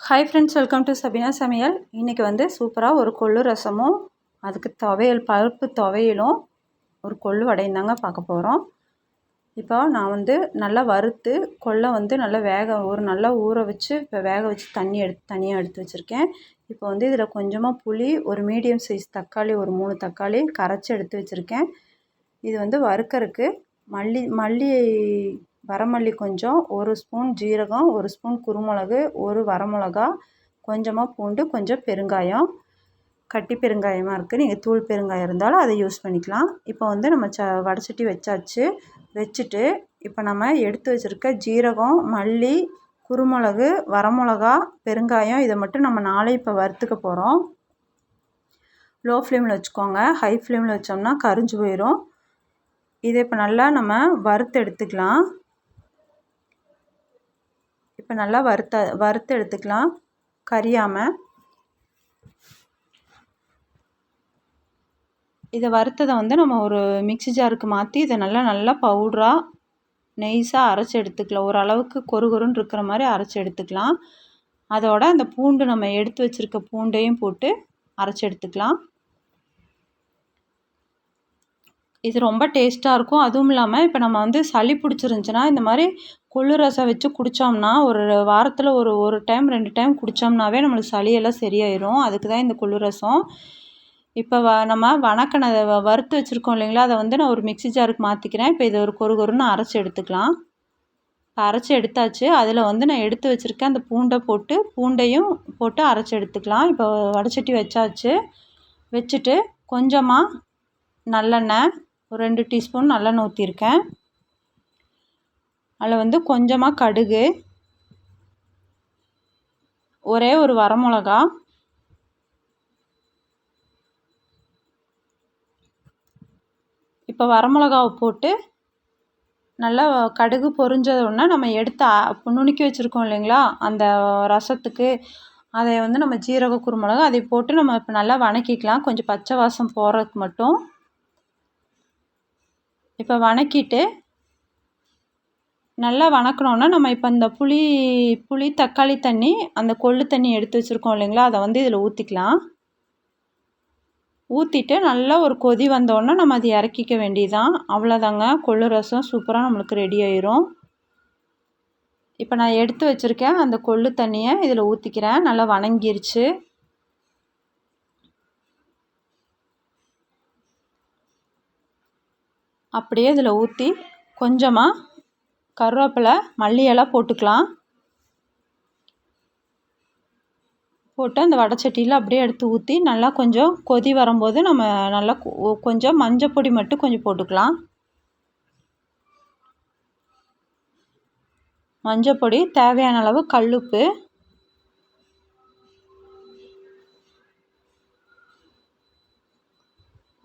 Hi friends, welcome to Sabina சமையல். இன்றைக்கி வந்து சூப்பராக ஒரு கொள்ளு ரசமும் அதுக்கு துவையல், பருப்பு துவையலும் ஒரு கொள்ளு வடையும் தாங்க பார்க்க போகிறோம். இப்போ நான் வந்து நல்லா வறுத்து கொள்ளை வந்து நல்லா நல்லா ஊற வச்சு இப்போ வேக வச்சு தனியாக எடுத்து வச்சுருக்கேன். இப்போ வந்து இதில் கொஞ்சமாக புளி, ஒரு மீடியம் சைஸ் தக்காளி, ஒரு 3 தக்காளி கரைச்சி எடுத்து வச்சுருக்கேன். இது வந்து வறுக்கறதுக்கு மல்லி வரமல்லி கொஞ்சம், 1 ஸ்பூன் ஜீரகம், 1 ஸ்பூன் குருமிளகு, 1 வரமிளகா, கொஞ்சமாக பூண்டு, கொஞ்சம் பெருங்காயம். கட்டி பெருங்காயமாக இருக்குது, நீங்கள் தூள் பெருங்காயம் இருந்தாலும் அதை யூஸ் பண்ணிக்கலாம். இப்போ வந்து நம்ம வடைச்சட்டி வச்சுட்டு இப்போ நம்ம எடுத்து வச்சுருக்க ஜீரகம், மல்லி, குருமிளகு, வரமிளகா, பெருங்காயம் இதை மட்டும் நம்ம 4 இப்போ வறுத்துக்க போகிறோம். லோ ஃப்ளேமில் வச்சுக்கோங்க, ஹை ஃப்ளேமில் வச்சோம்னா கரிஞ்சு போயிடும். இதை இப்போ நல்லா நம்ம வறுத்து எடுத்துக்கலாம். இப்போ நல்லா வறுத்து எடுத்துக்கலாம் கரியாமல். இதை வறுத்ததை வந்து நம்ம ஒரு மிக்ஸி ஜாருக்கு மாற்றி இதை நல்லா பவுடராக நெய்ஸாக அரைச்சி எடுத்துக்கலாம். ஓரளவுக்கு கொருன்னு இருக்கிற மாதிரி அரைச்சி எடுத்துக்கலாம். அதோட அந்த பூண்டு, நம்ம எடுத்து வச்சுருக்க பூண்டையும் போட்டு அரைச்சி எடுத்துக்கலாம். இது ரொம்ப டேஸ்ட்டாக இருக்கும். அதுவும் இல்லாமல் இப்போ நம்ம வந்து சளி பிடிச்சிருந்துச்சின்னா இந்த மாதிரி கொள்ளு ரசம் வச்சு குடித்தோம்னா ஒரு வாரத்தில் ஒரு டைம் 2 டைம் குடித்தோம்னாவே நம்மளுக்கு சளியெல்லாம் சரியாயிடும். அதுக்கு தான் இந்த கொள்ளு ரசம். இப்போ நம்ம வணக்கினதை வறுத்து வச்சுருக்கோம் இல்லைங்களா, அதை வந்து நான் ஒரு மிக்ஸி ஜாருக்கு மாற்றிக்கிறேன். இப்போ இது ஒரு கொருன்னு அரைச்சி எடுத்துக்கலாம். இப்போ அரைச்சி எடுத்தாச்சு. அதில் வந்து நான் எடுத்து வச்சுருக்கேன் அந்த பூண்டையும் போட்டு அரைச்சி எடுத்துக்கலாம். இப்போ வடைச்சட்டி வச்சுட்டு கொஞ்சமாக நல்லெண்ணெய், ஒரு 2 டீஸ்பூன் நல்லெண்ணெய் ஊற்றிருக்கேன். அதில் வந்து கொஞ்சமாக கடுகு, ஒரே ஒரு வரமிளகா, இப்போ வரமிளகாவை போட்டு நல்லா கடுகு பொரிஞ்சதுன்னா நம்ம எடுத்து நுணுக்கி வச்சுருக்கோம் இல்லைங்களா அந்த ரசத்துக்கு, அதை வந்து நம்ம ஜீரக, குருமிளகு அதை போட்டு நம்ம இப்போ நல்லா வணக்கிக்கலாம், கொஞ்சம் பச்சை வாசம் போகிறதுக்கு மட்டும். இப்போ வணக்கிட்டு நல்லா வணக்கணுன்னா நம்ம இப்போ இந்த புளி தக்காளி தண்ணி, அந்த கொள்ளு தண்ணி எடுத்து வச்சுருக்கோம் இல்லைங்களா, அதை வந்து இதில் ஊற்றிக்கலாம். ஊற்றிட்டு நல்லா ஒரு கொதி வந்தோடனே நம்ம அதை இறக்கிக்க வேண்டியதுதான். அவ்வளோதாங்க, கொள்ளு ரசம் சூப்பராக நம்மளுக்கு ரெடி ஆயிரும். இப்போ நான் எடுத்து வச்சுருக்கேன் அந்த கொள்ளு தண்ணியை இதில் ஊற்றிக்கிறேன். நல்லா வணங்கிருச்சு. அப்படியே இதில் ஊற்றி கொஞ்சமாக கருவேப்பிலை, மல்லி இலை போட்டுக்கலாம். போட்டு அந்த வடைச்சட்டியில் அப்படியே எடுத்து ஊற்றி நல்லா கொஞ்சம் கொதி வரும்போது நம்ம நல்லா கொஞ்சம் மஞ்சப்பொடி மட்டும் கொஞ்சம் போட்டுக்கலாம். மஞ்சப்பொடி, தேவையான அளவு கல்லுப்பு,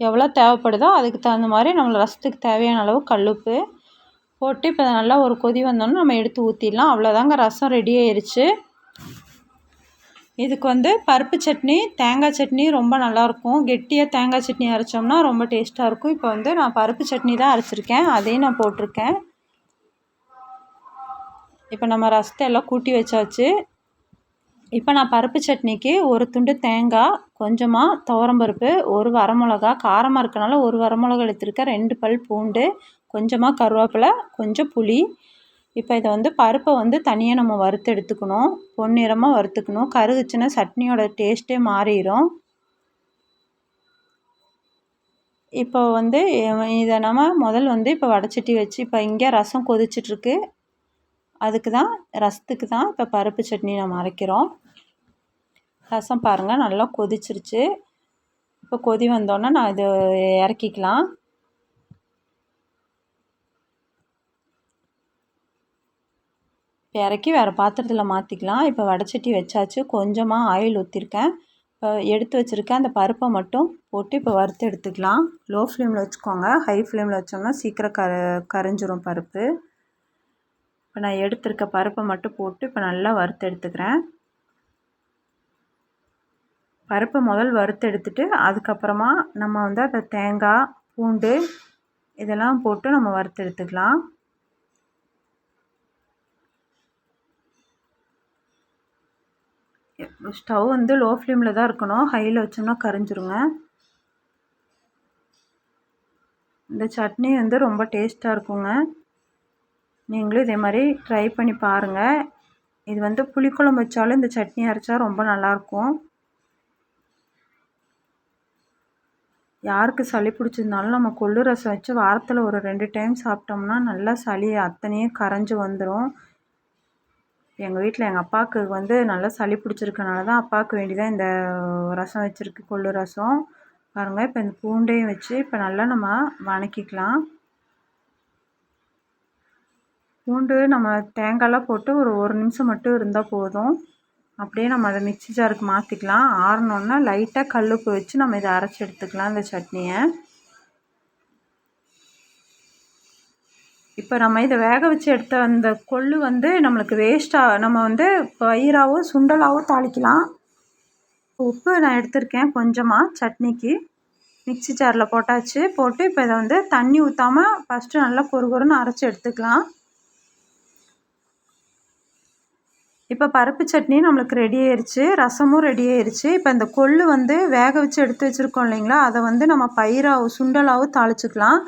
எவ்வளோ தேவைப்படுதோ அதுக்கு தகுந்த மாதிரி நம்ம ரசத்துக்கு தேவையான அளவு கல்லுப்பு போட்டு இப்போ நல்லா ஒரு கொதி வந்தோன்னே நம்ம எடுத்து ஊற்றிடலாம். அவ்வளோதாங்க, ரசம் ரெடி ஆயிடுச்சு. இதுக்கு வந்து பருப்பு சட்னி, தேங்காய் சட்னி ரொம்ப நல்லாயிருக்கும். கெட்டியாக தேங்காய் சட்னி அரைச்சோம்னா ரொம்ப டேஸ்ட்டாக இருக்கும். இப்போ வந்து நான் பருப்பு சட்னி தான் அரைச்சிருக்கேன், அதையும் நான் போட்டிருக்கேன். இப்போ நம்ம ரசத்தை எல்லாம் கூட்டி வச்சாச்சு. இப்போ நான் பருப்பு சட்னிக்கு ஒரு துண்டு தேங்காய், கொஞ்சமாக துவரம்பருப்பு, ஒரு வரமிளகா, காரமாக இருக்கனால ஒரு வரமிளகா எடுத்துருக்கேன், 2 பல் பூண்டு, கொஞ்சமாக கருவேப்பிலை, கொஞ்சம் புளி. இப்போ இதை வந்து பருப்பை வந்து தனியாக நம்ம வறுத்து எடுத்துக்கணும், பொன்னிறமாக வறுத்துக்கணும். கருகுச்சுன்னா சட்னியோட டேஸ்ட்டே மாறிடும். இப்போ வந்து இதை நம்ம வந்து இப்போ வடைச்சட்டி வச்சு இப்போ இங்கே ரசம் கொதிச்சிட்ருக்கு. ரசத்துக்கு தான் இப்போ பருப்பு சட்னி நம்ம அரைக்கிறோம். ரசம் பாருங்கள் நல்லா கொதிச்சிருச்சு. இப்போ கொதி வந்தோடனே நான் இது இறக்கிக்கலாம். இப்போ இறக்கி வேறு பாத்திரத்தில் மாற்றிக்கலாம். இப்போ வடைச்சட்டி வச்சாச்சு, கொஞ்சமாக ஆயில் ஊற்றிருக்கேன். இப்போ எடுத்து வச்சுருக்கேன் அந்த பருப்பை மட்டும் போட்டு இப்போ வறுத்து எடுத்துக்கலாம். லோ ஃப்ளேமில் வச்சுக்கோங்க, ஹை ஃப்ளேமில் வச்சோம்னா சீக்கிரம் கரைஞ்சிரும் பருப்பு. இப்போ நான் எடுத்துருக்க பருப்பை மட்டும் போட்டு இப்போ நல்லா வறுத்து எடுத்துக்கிறேன். பருப்பை வறுத்து எடுத்துட்டு அதுக்கப்புறமா நம்ம வந்து அந்த தேங்காய், பூண்டு இதெல்லாம் போட்டு நம்ம வறுத்து எடுத்துக்கலாம். ஸ்டவ் வந்து லோ ஃப்ளேமில் தான் இருக்கணும், ஹையில் வச்சோம்னா கரிஞ்சிருங்க. இந்த சட்னி வந்து ரொம்ப டேஸ்ட்டாக இருக்குங்க. நீங்களும் இதே மாதிரி ட்ரை பண்ணி பாருங்கள். இது வந்து புளிக்குழம்பு வச்சாலும் இந்த சட்னி அரைச்சா ரொம்ப நல்லாயிருக்கும். யாருக்கு சளி பிடிச்சிருந்தாலும் நம்ம கொள்ளு ரசம் வச்சு வாரத்தில் ஒரு 2 டைம் சாப்பிட்டோம்னா நல்லா சளி அத்தனையும் கரைஞ்சி வந்துடும். எங்கள் வீட்டில் எங்கள் அப்பாவுக்கு வந்து நல்லா சளி பிடிச்சிருக்கனால தான் அப்பாவுக்கு வேண்டி தான் இந்த ரசம் வச்சுருக்கு, கொள்ளு ரசம். பாருங்கள், இப்போ இந்த பூண்டையும் வச்சு இப்போ நல்லா நம்ம வதக்கிக்கலாம். பூண்டு நம்ம தேங்காயெலாம் போட்டு ஒரு நிமிஷம் மட்டும் இருந்தால் போதும். அப்படியே நம்ம அதை மிக்ஸி ஜாருக்கு மாற்றிக்கலாம். ஆறினோன்னா லைட்டாக கல்லுப்பு வச்சு நம்ம இதை அரைச்சி எடுத்துக்கலாம் இந்த சட்னியை. இப்போ நம்ம இதை வேக வச்சு எடுத்த அந்த கொள்ளு வந்து நம்மளுக்கு வேஸ்ட்டாக நம்ம வந்து பயிராகவோ சுண்டலாகவோ தாளிக்கலாம். உப்பு நான் எடுத்திருக்கேன் கொஞ்சமாக சட்னிக்கு. மிக்ஸி ஜாரில் போட்டாச்சு. போட்டு இப்போ இதை வந்து தண்ணி ஊற்றாமல் ஃபஸ்ட்டு நல்லா கொருன்னு அரைச்சி எடுத்துக்கலாம். இப்போ பருப்பு சட்னி நம்மளுக்கு ரெடி ஆயிடுச்சு, ரசமும் ரெடி ஆயிடுச்சு. இப்போ இந்த கொள்ளு வந்து வேக வச்சு எடுத்து வச்சுருக்கோம் இல்லைங்களா, அதை வந்து நம்ம பயிராகவும் சுண்டலாகவும் தாளிச்சிக்கலாம்.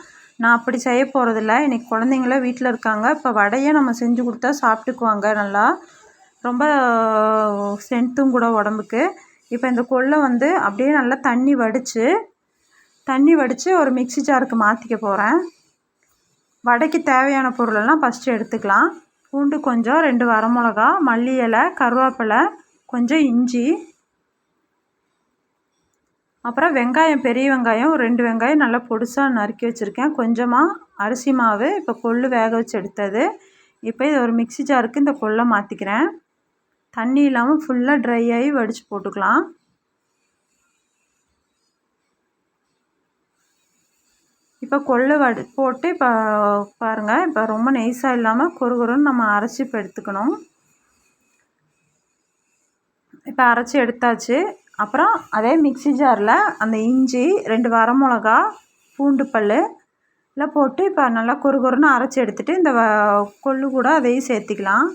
நான் அப்படி செய்ய போகிறதில்ல. இன்றைக்கி குழந்தைங்களாம் வீட்டில் இருக்காங்க. இப்போ வடையை நம்ம செஞ்சு கொடுத்தா சாப்பிட்டுக்குவாங்க நல்லா. ரொம்ப ஸ்ட்ரென்த்தும் கூட உடம்புக்கு. இப்போ இந்த கொள்ளை வந்து அப்படியே நல்லா தண்ணி வடித்து ஒரு மிக்ஸி ஜாருக்கு மாற்றிக்க போகிறேன். வடைக்கு தேவையான பொருளெல்லாம் ஃபஸ்ட்டு எடுத்துக்கலாம். பூண்டு கொஞ்சம், 2 வரமிளகா, மல்லி இலை, கருவேப்பிலை, கொஞ்சம் இஞ்சி, அப்புறம் வெங்காயம், பெரிய வெங்காயம் 2 வெங்காயம் நல்லா பொடிசாக நறுக்கி வச்சுருக்கேன். கொஞ்சமாக அரிசி மாவு, இப்போ கொள்ளு வேக வச்சு எடுத்தது. இப்போ இதை ஒரு மிக்ஸி ஜாருக்கு இந்த கொள்ளை மாற்றிக்கிறேன். தண்ணி இல்லாமல் ஃபுல்லாக ட்ரை ஆகி வடித்து போட்டுக்கலாம். இப்போ கொள்ளு போட்டு இப்போ பாருங்கள், இப்போ ரொம்ப நைஸாக இல்லாமல் கொருன்னு நம்ம அரைச்சி இப்போ எடுத்துக்கணும். இப்போ அரைச்சி எடுத்தாச்சு. அப்புறம் அதே மிக்ஸி ஜாரில் அந்த இஞ்சி, 2 வரமிளகா, பூண்டு பல் எல்லாம் போட்டு இப்போ நல்லா கொருன்னு அரைச்சி எடுத்துகிட்டு இந்த கொள்ளு கூட அதையும் சேர்த்திக்கலாம்.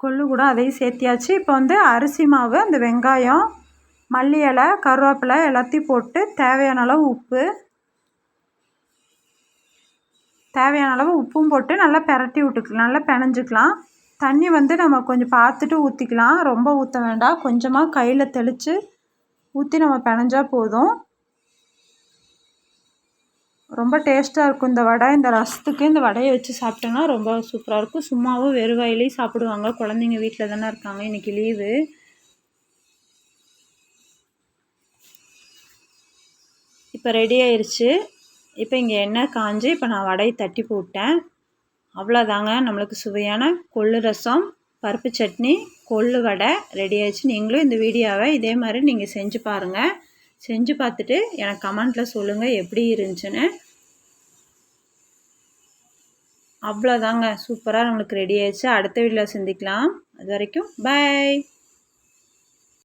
கொள்ளு கூட அதையும் சேர்த்தியாச்சு. இப்போ வந்து அரிசி மாவு, அந்த வெங்காயம், மல்லி இலை, கருவேப்பிலை எல்லாத்தையும் போட்டு தேவையான அளவு உப்பும் போட்டு நல்லா பிரட்டி விட்டுக்கலாம், நல்லா பிணைஞ்சிக்கலாம். தண்ணி வந்து நம்ம கொஞ்சம் பார்த்துட்டு ஊற்றிக்கலாம், ரொம்ப ஊற்ற வேண்டாம். கொஞ்சமாக கையில் தெளித்து ஊற்றி நம்ம பிணைஞ்சா போதும். ரொம்ப டேஸ்ட்டாக இருக்கும் இந்த வடை. இந்த ரசத்துக்கு இந்த வடையை வச்சு சாப்பிட்டோன்னா ரொம்ப சூப்பராக இருக்கும். சும்மாவும் வெறும் வாயிலையும் சாப்பிடுவாங்க. குழந்தைங்க வீட்டில் தானே இருக்காங்க, இன்றைக்கி லீவு. இப்போ ரெடி ஆயிடுச்சு. இப்போ இங்கே எண்ணெய் காஞ்சி இப்போ நான் வடையை தட்டி போட்டேன். அவ்வளோதாங்க, நம்மளுக்கு சுவையான கொள்ளு ரசம், பருப்பு சட்னி, கொள்ளு வடை ரெடி ஆயிடுச்சு. நீங்களும் இந்த வீடியோவை இதே மாதிரி நீங்கள் செஞ்சு பாருங்கள். செஞ்சு பார்த்துட்டு எனக்கு கமெண்ட்டில் சொல்லுங்கள் எப்படி இருந்துச்சுன்னு. அவ்வளோதாங்க, சூப்பராக நம்மளுக்கு ரெடி ஆயிடுச்சு. அடுத்த வீடியோவில் சந்திக்கலாம். அது வரைக்கும் பாய்.